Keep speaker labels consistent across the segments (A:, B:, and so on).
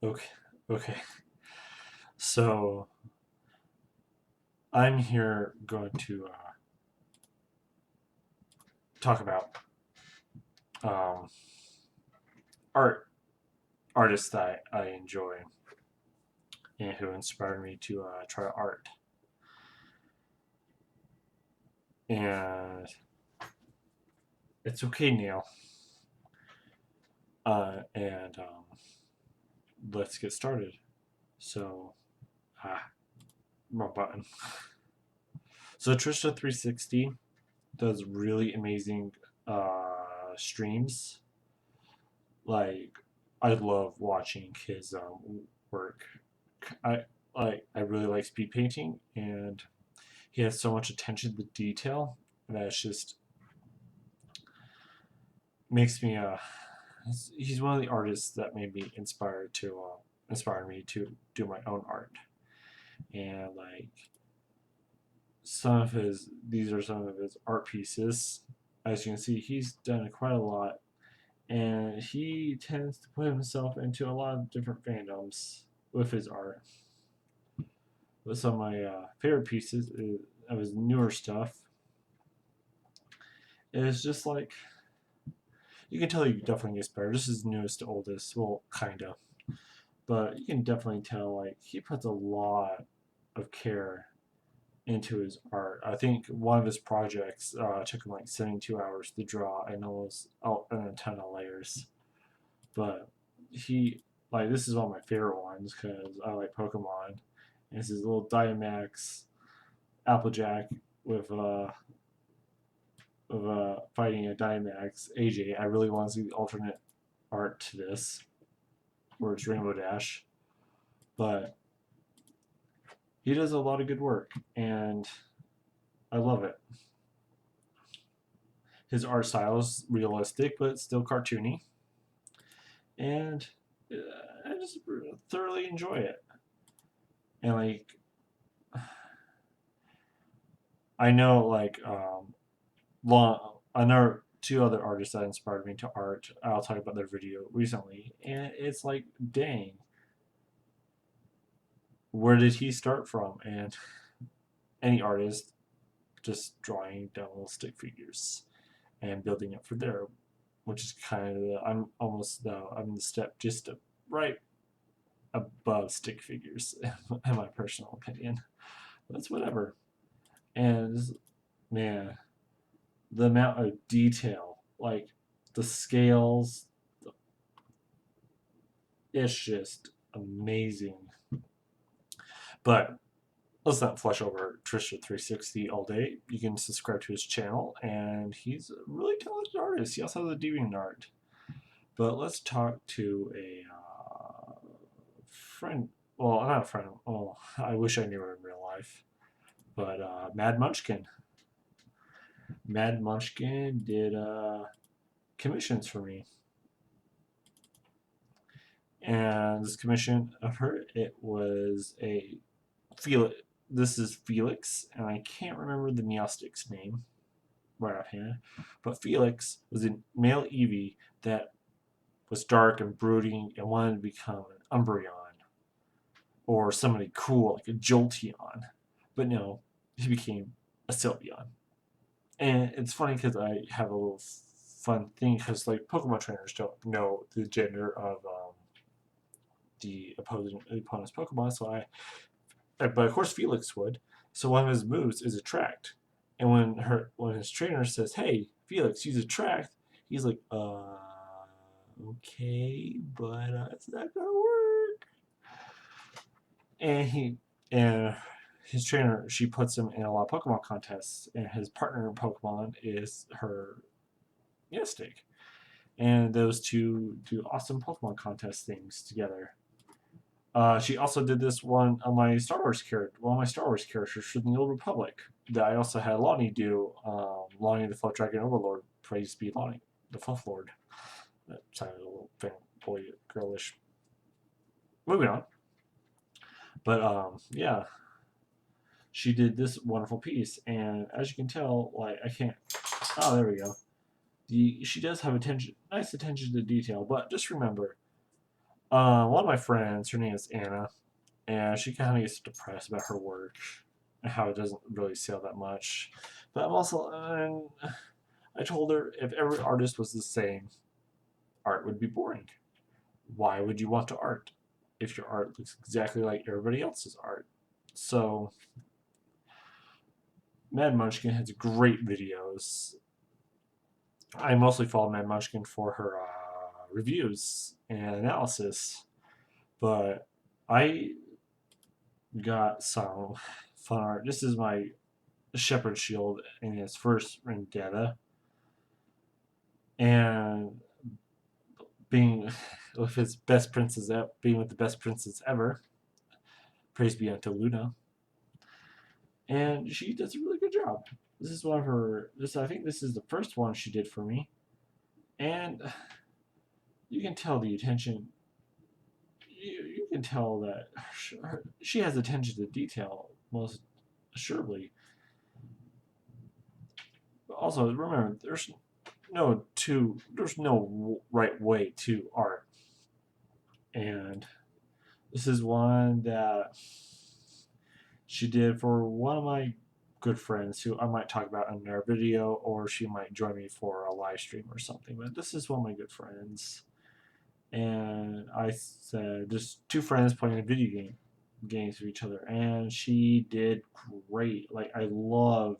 A: Okay, okay. So I'm here going to talk about um, art artists that I enjoy and who inspired me to try art. And it's okay, Neil. And let's get started. So, ah, wrong button. So Trisha 360 does really amazing streams. Like, I love watching his work. I really like speed painting, and he has so much attention to detail that it's just makes me he's one of the artists that made me inspire me to do my own art. And like some of his these are some of his art pieces. As you can see, he's done quite a lot, and he tends to put himself into a lot of different fandoms with his art. But some of my favorite pieces of his newer stuff is just like you can tell he definitely gets better. This is newest to oldest, well, kinda, but you can definitely tell like he puts a lot of care into his art. I think one of his projects took him like 72 hours to draw and almost and a ton of layers. But he like this is one of my favorite ones because I like Pokemon. And it's his little Dynamax Applejack with fighting a Dynamax AJ. I really want to see the alternate art to this, where it's Rainbow Dash, but he does a lot of good work, and I love it. His art style is realistic, but still cartoony, and I just thoroughly enjoy it. And like, I know like I know two other artists that inspired me to art. I'll talk about their video recently, and it's like, dang, where did he start from? And any artist just drawing down little stick figures and building up from there, which is kind of I'm almost though I'm the step just right above stick figures in my personal opinion. But it's whatever. And man, the amount of detail, like the scales, it's just amazing. But let's not flush over Trisha 360 all day. You can subscribe to his channel, and he's a really talented artist. He also has a deviant art. But let's talk to a friend. Well, not a friend. Oh, I wish I knew her in real life. But Mad Munchkin. Mad Munchkin did commissions for me. And this commission of her, it was a Felix. This is Felix, and I can't remember the Meowstic's name right offhand. But Felix was a male Eevee that was dark and brooding and wanted to become an Umbreon or somebody cool like a Jolteon. But no, he became a Sylveon. And it's funny because I have a little fun thing because like Pokemon trainers don't know the gender of the opponent's Pokemon, so but of course Felix would. So one of his moves is Attract, and when his trainer says, "Hey, Felix, use Attract," he's like, okay, but it's not gonna work." And his trainer, she puts him in a lot of Pokemon contests, and his partner in Pokemon is her Mystic, and those two do awesome Pokemon contest things together. She also did this one on my Star Wars character, one of my Star Wars characters from the Old Republic. That I also had Lonnie do. Lonnie the Fluff Dragon Overlord, praise be Lonnie, the Fluff Lord. That sounded a little boy girlish. Moving on, but yeah, she did this wonderful piece, and as you can tell, like I can't. Oh, there we go. She does have nice attention to detail, but just remember, One of my friends, her name is Anna, and she kind of gets depressed about her work and how it doesn't really sell that much. But I'm also, I told her if every artist was the same, art would be boring. Why would you want to art if your art looks exactly like everybody else's art? So, Mad Munchkin has great videos. I mostly follow Mad Munchkin for her reviews and analysis, but I got some fun art. This is my Shepherd Shield in its first vendetta, and being with his best princess, being with the best princess ever. Praise be unto Luna, and she does a really good job. This is one of her. This I think this is the first one she did for me, and you can tell the attention. You can tell that she has attention to detail most assuredly. But also remember, there's no right way to art, and this is one that she did for one of my good friends who I might talk about in our video, or she might join me for a live stream or something. But this is one of my good friends, and I said just two friends playing a games with each other, and she did great. Like I love,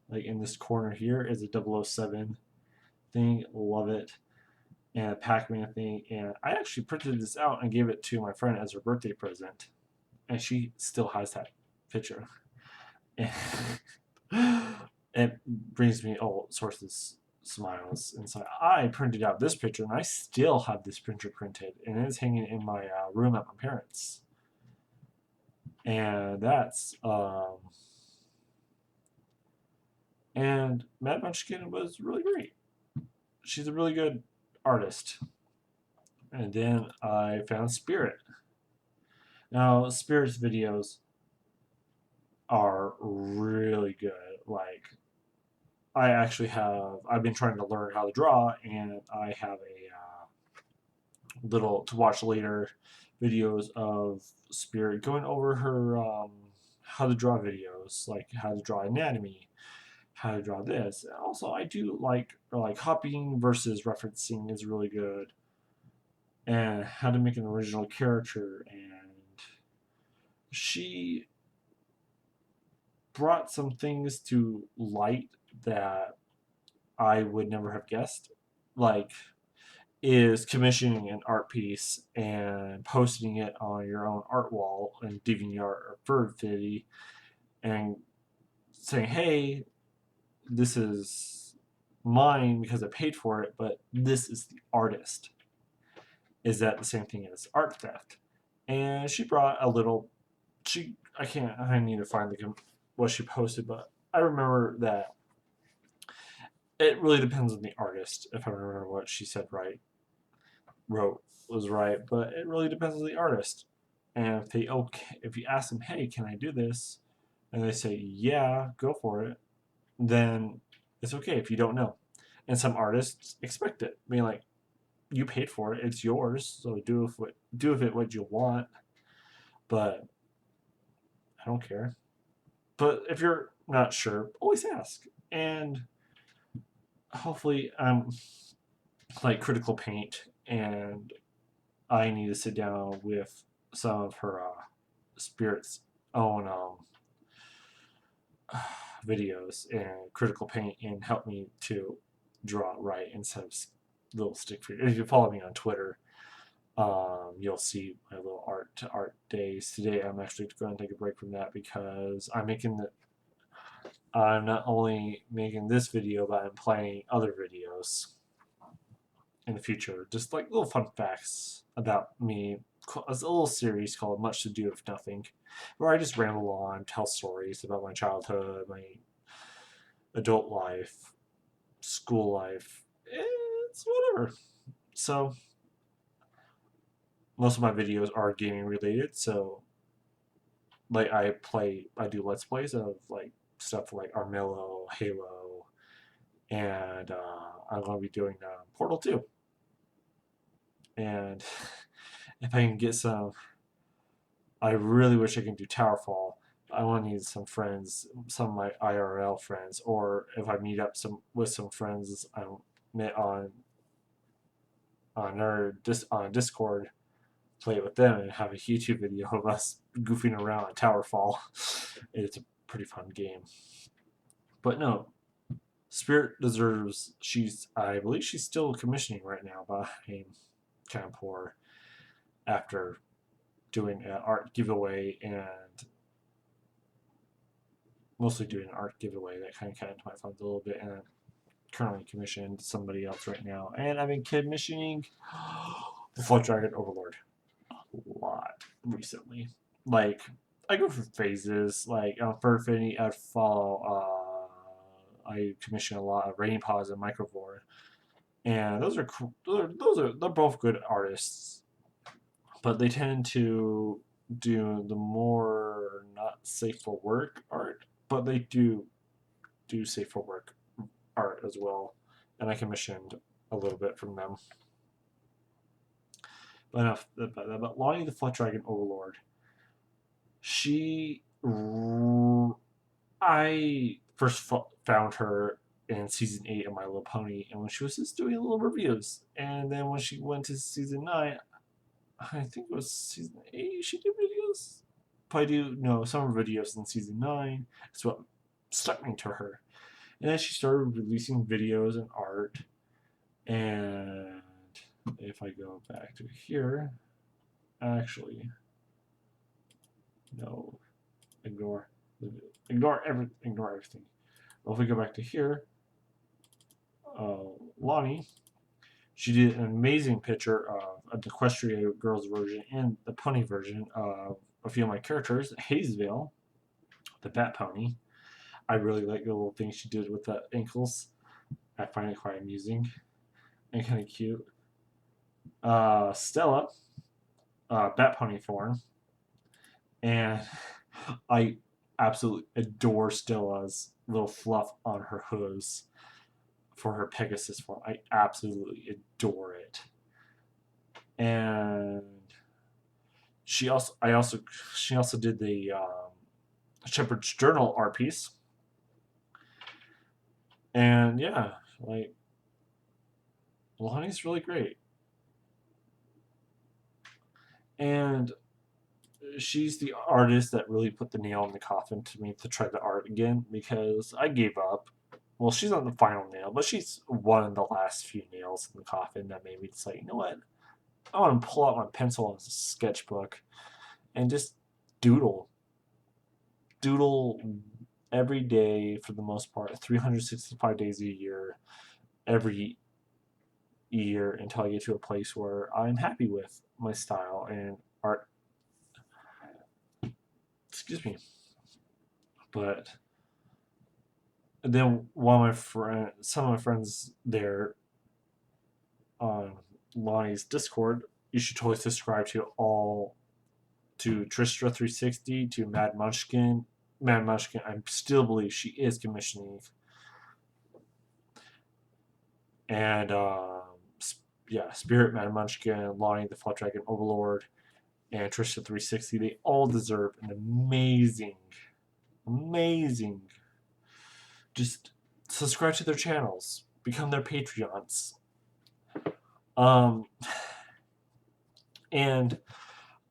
A: like in this corner here is a 007 thing, love it, and a Pac-Man thing, and I actually printed this out and gave it to my friend as her birthday present, and she still has that picture. And it brings me all sorts of smiles. And so I printed out this picture, and I still have this picture printed, and it's hanging in my room at my parents'. And and Mad Munchkin was really great. She's a really good artist. And then I found Spirit. Now, Spirit's videos are really good. Like, I've been trying to learn how to draw, and I have a little to watch later videos of Spirit going over her how to draw videos, like how to draw anatomy, how to draw this. Also, I do like copying versus referencing is really good, and how to make an original character. And she brought some things to light that I would never have guessed, like is commissioning an art piece and posting it on your own art wall and DeviantArt or Furfitty and saying, hey, this is mine because I paid for it, but this is the artist. Is that the same thing as art theft? And she brought a little. I need to find what she posted, but I remember that it really depends on the artist. If I remember what she said wrote was right, but it really depends on the artist. And if you ask them, hey, can I do this? And they say, yeah, go for it, then it's okay if you don't know. And some artists expect it, being like, you paid for it, it's yours, so do with it what you want. But I don't care. But if you're not sure, always ask. And hopefully, I'm like Critical Paint, and I need to sit down with some of her Spirit's own videos and Critical Paint and help me to draw right instead of little stick figures. If you follow me on Twitter, you'll see my little art to art days. Today, I'm actually going to take a break from that because I'm not only making this video, but I'm planning other videos in the future. Just like little fun facts about me. It's a little series called Much to Do with Nothing, where I just ramble on, tell stories about my childhood, my adult life, school life. It's whatever. So, most of my videos are gaming related, so like I do let's plays of like stuff like Armello, Halo, and I'm going to be doing Portal 2. And if I can get some, I really wish I can do Towerfall. I want to need some friends, some of my IRL friends, or if I meet up with some friends I met on Discord, play it with them and have a YouTube video of us goofing around on Towerfall. It's a pretty fun game. But no, Spirit deserves. I believe she's still commissioning right now, but I'm kind of poor after doing an art giveaway and mostly doing an art giveaway that kind of cut into my funds a little bit, and I'm currently commissioned somebody else right now, and I've been commissioning the Fluff Dragon Overlord a lot recently. Like, I go through phases. Like on Furfinity, I'd follow. I commission a lot of Rain Paws and Microvore, and those are they're both good artists, but they tend to do the more not safe for work art, but they do safe for work art as well, and I commissioned a little bit from them. But enough about Lonnie the Fluff Dragon Overlord. She, I first found her in season 8 of My Little Pony, and when she was just doing little reviews, and then when she went to season 9, I think it was season 8 she did videos. Probably do no summer videos in season 9. It's what stuck me to her. And then she started releasing videos and art. And if I go back to here, actually, no, ignore everything. Well, if we go back to here, Lonnie, she did an amazing picture of a Equestria Girls version and the pony version of a few of my characters. Hazevale, the Bat Pony. I really like the little thing she did with the ankles. I find it quite amusing and kind of cute. Stella, Bat Pony form, and I absolutely adore Stella's little fluff on her hooves for her Pegasus form. I absolutely adore it. And she also did the Shepherd's Journal art piece. And yeah, like, Lonnie's really great. And she's the artist that really put the nail in the coffin to me to try the art again, because I gave up. Well, she's not the final nail, but she's one of the last few nails in the coffin that made me just like, you know what? I want to pull out my pencil and sketchbook and just doodle. Doodle every day for the most part, 365 days a year, every year, until I get to a place where I'm happy with my style and art. Excuse me. But then some of my friends there on Lonnie's Discord, you should totally subscribe to Trisha 360, to Mad Munchkin. Mad Munchkin, I still believe she is commissioning. And yeah, Spirit, Mad Munchkin, Lonnie the Fluff Dragon Overlord, and Trisha 360, they all deserve an amazing. Just subscribe to their channels, become their Patreons. And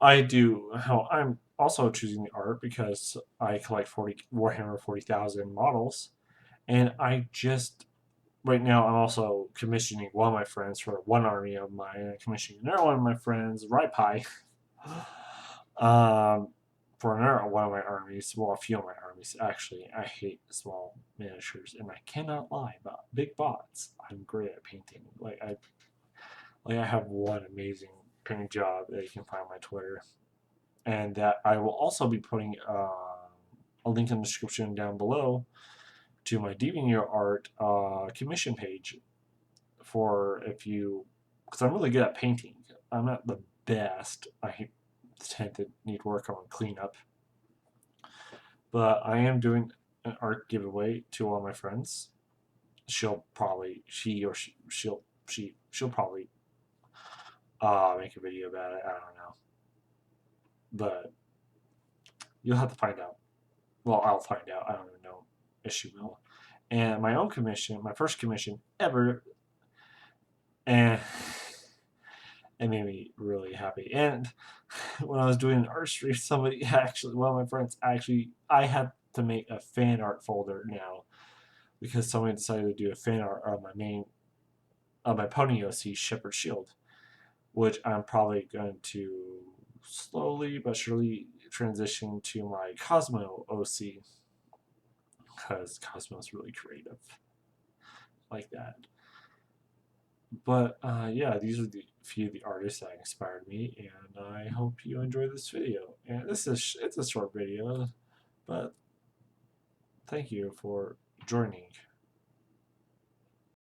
A: I'm also choosing the art because I collect Warhammer 40,000 models, and right now I'm also commissioning one of my friends for one army of mine, commissioning another one of my friends, Raipai, for another one of my armies. Well, a few of my armies actually. I hate small miniatures, and I cannot lie about big bots. I'm great at painting. I have one amazing painting job that you can find on my Twitter, and that I will also be putting a link in the description down below to my DeviantArt commission page because I'm really good at painting. I'm not the best. I tend to need work on cleanup, but I am doing an art giveaway to all my friends. She'll probably make a video about it. I don't know. But you'll have to find out. Well, I'll find out. I don't even know if she will. And my own commission, my first commission ever, and it made me really happy. And when I was doing an art stream, somebody actually, one of my friends actually, I had to make a fan art folder now because somebody decided to do a fan art of my Pony OC Shepherd Shield, which I'm probably going to slowly but surely transition to my Cosmo OC because Cosmo's really creative like that. But yeah, these are the few of the artists that inspired me, and I hope you enjoy this video. And it's a short video, but thank you for joining.